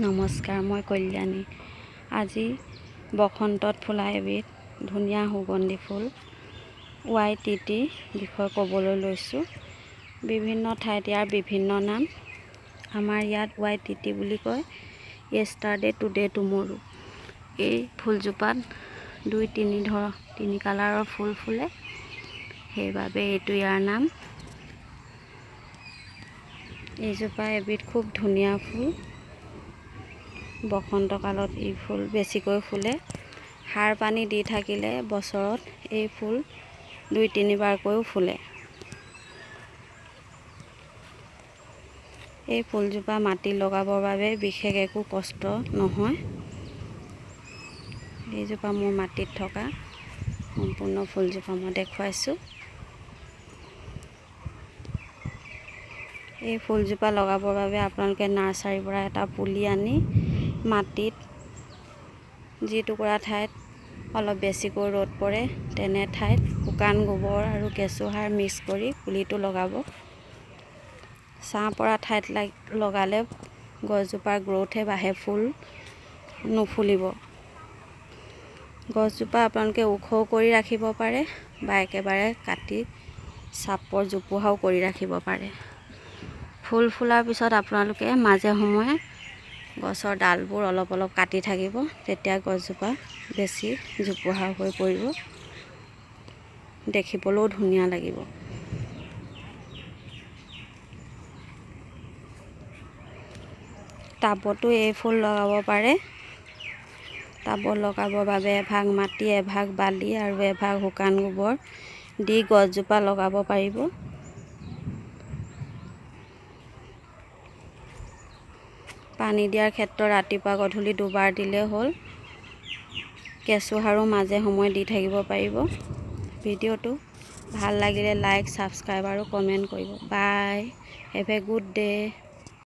নমস্কাৰ, মই কল্যাণী। আজি বসন্তত ফুলা এবিধ ধুনীয়া সুগন্ধি ফুল Y.T.T বিষয়ে ক'বলৈ লৈছোঁ। বিভিন্ন ঠাইত ইয়াৰ বিভিন্ন নাম। আমাৰ ইয়াত Y.T.T বুলি কয়, য়েষ্টাৰডে টুডে টুমৰো। এই ফুলজোপাত তিনি কালাৰৰ ফুল ফুলে, সেইবাবে এইটো ইয়াৰ নাম। এইজোপা এবিধ খুব ধুনীয়া ফুল। বসন্তকালত এই ফুল বেছিকৈ ফুলে। সাৰ পানী দি থাকিলে বছৰত এই ফুল 2-3বাৰকৈও ফুলে। এই ফুলজোপা মাটি লগাবৰ বাবে বিশেষ একো কষ্ট নহয়। এইজোপা মোৰ মাটিত থকা সম্পূৰ্ণ ফুলজোপা মই দেখুৱাইছোঁ। এই ফুলজোপা লগাবৰ বাবে আপোনালোকে নাৰ্চাৰীৰ পৰা এটা পুলি আনি মাটিত যিটুকুৰা ঠাইত অলপ বেছিকৈ ৰ'দ পৰে তেনে ঠাইত শুকান গোবৰ আৰু কেঁচুসাৰ মিক্স কৰি পুলিটো লগাব। ছাঁ পৰা ঠাইত লগালে গছজোপাৰ গ্ৰ'থহে বাঢ়ে, ফুল নুফুলিব। গছজোপা আপোনালোকে ওখও কৰি ৰাখিব পাৰে বা একেবাৰে কাটি চাপৰ জোপোহাও কৰি ৰাখিব পাৰে। ফুল ফুলাৰ পিছত আপোনালোকে মাজে সময়ে গছৰ ডালবোৰ অলপ কাটি থাকিব, তেতিয়া গছজোপা বেছি জোপোহা হৈ পৰিব, দেখিবলৈও ধুনীয়া লাগিব। টাবতো এই ফুল লগাব পাৰে। টাবত লগাবৰ বাবে এভাগ মাটি, এভাগ বালি আৰু এভাগ শুকান গোবৰ দি গছজোপা লগাব পাৰিব। পানী দিয়াৰ ক্ষেত্ৰত ৰাতিপুৱা গধূলি 2বাৰ দিলে হ'ল। কেঁচুসাৰো মাজে সময়ে দি থাকিব পাৰিব। ভিডিঅ'টো ভাল লাগিলে লাইক, ছাবস্ক্ৰাইব আৰু কমেণ্ট কৰিব। বাই, হেভ এ গুড ডে।